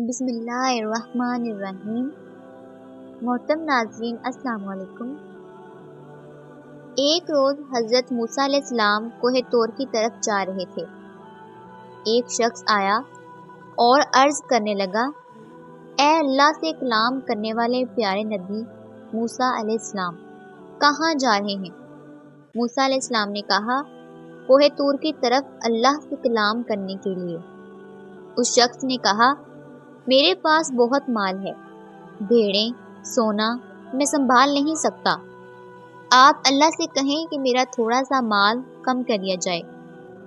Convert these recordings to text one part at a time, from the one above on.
بسم اللہ الرحمن الرحیم۔ محترم ناظرین السلام علیکم۔ ایک روز حضرت موسیٰ علیہ السلام کوہ طور کی طرف جا رہے تھے۔ ایک شخص آیا اور عرض کرنے لگا، اے اللہ سے کلام کرنے والے پیارے نبی موسیٰ علیہ السلام، کہاں جا رہے ہیں؟ موسیٰ علیہ السلام نے کہا، کوہ طور کی طرف اللہ سے کلام کرنے کے لیے۔ اس شخص نے کہا، میرے پاس بہت مال ہے، بھیڑیں، سونا میں سنبھال نہیں سکتا۔ آپ اللہ سے کہیں کہ میرا تھوڑا سا مال کم کر دیا جائے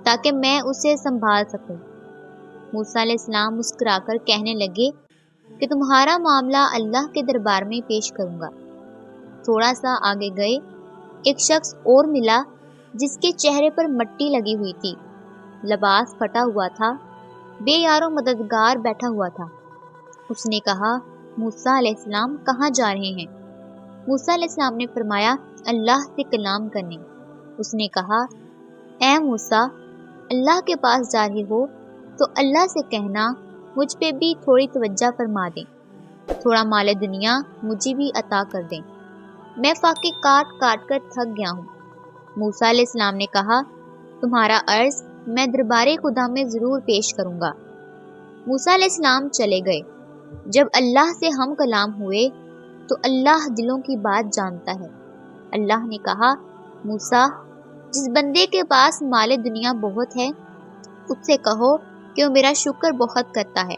تاکہ میں اسے سنبھال سکوں۔ موسیٰ علیہ السلام مسکرا کر کہنے لگے کہ تمہارا معاملہ اللہ کے دربار میں پیش کروں گا۔ تھوڑا سا آگے گئے، ایک شخص اور ملا جس کے چہرے پر مٹی لگی ہوئی تھی، لباس پھٹا ہوا تھا، بے یار و مددگار بیٹھا ہوا تھا۔ اس نے کہا، موسیٰ علیہ السلام کہاں جا رہے ہیں؟ موسیٰ علیہ السلام نے فرمایا، اللہ سے کلام کرنے۔ اس نے کہا، اے موسیٰ، اللہ کے پاس جا رہے ہو تو اللہ سے کہنا مجھ پہ بھی تھوڑی توجہ فرما دیں، تھوڑا مال دنیا مجھے بھی عطا کر دیں، میں فاقے کاٹ کاٹ کر تھک گیا ہوں۔ موسیٰ علیہ السلام نے کہا، تمہارا عرض میں دربار خدا میں ضرور پیش کروں گا۔ موسیٰ علیہ السلام چلے گئے۔ جب اللہ سے ہم کلام ہوئے تو اللہ دلوں کی بات جانتا ہے۔ اللہ نے کہا، موسیٰ، جس بندے کے پاس مال دنیا بہت ہے اس سے کہو کہ وہ میرا شکر بہت کرتا ہے۔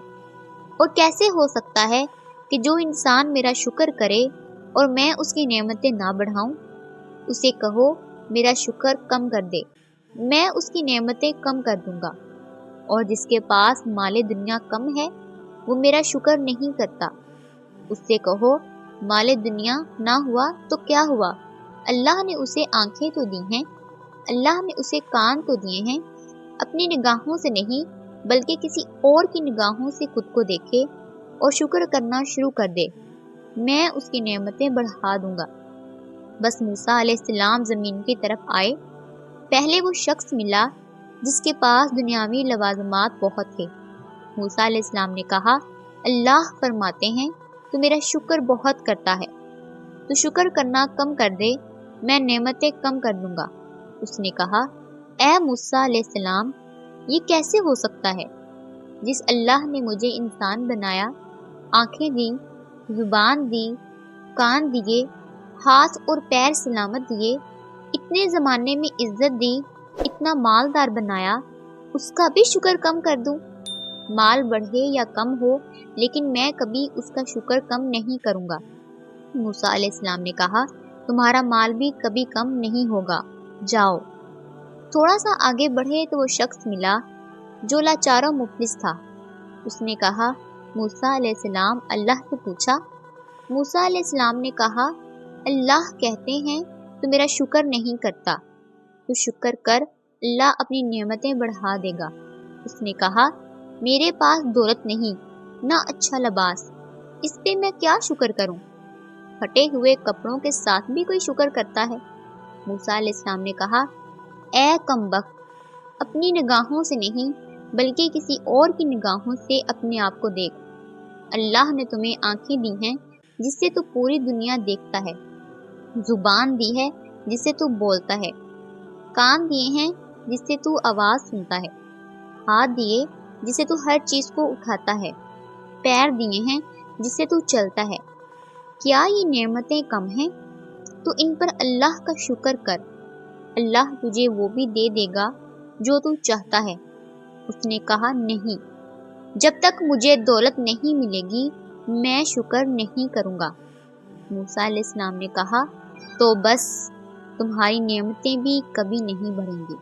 اور کیسے ہو سکتا ہے کہ جو انسان میرا شکر کرے اور میں اس کی نعمتیں نہ بڑھاؤں؟ اسے کہو میرا شکر کم کر دے، میں اس کی نعمتیں کم کر دوں گا۔ اور جس کے پاس مال دنیا کم ہے وہ میرا شکر نہیں کرتا، اس سے کہو مال دنیا نہ ہوا تو کیا ہوا، اللہ نے اسے آنکھیں تو دی ہیں، اللہ نے اسے کان تو دیے ہیں، اپنی نگاہوں سے نہیں بلکہ کسی اور کی نگاہوں سے خود کو دیکھے اور شکر کرنا شروع کر دے، میں اس کی نعمتیں بڑھا دوں گا۔ بس موسیٰ علیہ السلام زمین کی طرف آئے۔ پہلے وہ شخص ملا جس کے پاس دنیاوی لوازمات بہت تھے۔ موسیٰ علیہ السلام نے کہا، اللہ فرماتے ہیں تو میرا شکر بہت کرتا ہے، تو شکر کرنا کم کر دے، میں نعمتیں کم کر دوں گا۔ اس نے کہا، اے موسیٰ علیہ السلام، یہ کیسے ہو سکتا ہے؟ جس اللہ نے مجھے انسان بنایا، آنکھیں دی، زبان دی، کان دیے، ہاتھ اور پیر سلامت دیے، اتنے زمانے میں عزت دی، اتنا مالدار بنایا، اس کا بھی شکر کم کر دوں؟ مال بڑھے یا کم ہو لیکن میں کبھی اس کا شکر کم نہیں کروں گا۔ موسیٰ علیہ السلام نے کہا، تمہارا مال بھی کبھی کم نہیں ہوگا، جاؤ۔ تھوڑا سا آگے بڑھے تو وہ شخص ملا جو لاچار و مفلس تھا۔ اس نے کہا، موسیٰ علیہ السلام، اللہ سے پوچھا؟ موسیٰ علیہ السلام نے کہا، اللہ کہتے ہیں تو میرا شکر نہیں کرتا، تو شکر کر، اللہ اپنی نعمتیں بڑھا دے گا۔ اس نے کہا، میرے پاس دولت نہیں، نہ اچھا لباس، اس پہ میں کیا شکر کروں؟ پھٹے ہوئے کپڑوں کے ساتھ بھی کوئی شکر کرتا ہے؟ موسیٰ علیہ السلام نے کہا، اے کمبخت، اپنی نگاہوں سے نہیں بلکہ کسی اور کی نگاہوں سے اپنے آپ کو دیکھ۔ اللہ نے تمہیں آنکھیں دی ہیں جس سے تو پوری دنیا دیکھتا ہے، زبان دی ہے جس سے تو بولتا ہے، کان دیے ہیں جس سے تو آواز سنتا ہے، ہاتھ دیے جس سے تو ہر چیز کو اٹھاتا ہے، پیر دیے ہیں جس سے تو چلتا ہے۔ کیا یہ نعمتیں کم ہیں؟ تو ان پر اللہ کا شکر کر، اللہ تجھے وہ بھی دے دے گا جو تو چاہتا ہے۔ اس نے کہا، نہیں، جب تک مجھے دولت نہیں ملے گی میں شکر نہیں کروں گا۔ موسیٰ علیہ السلام نے کہا، تو بس تمہاری نعمتیں بھی کبھی نہیں بڑھیں گی۔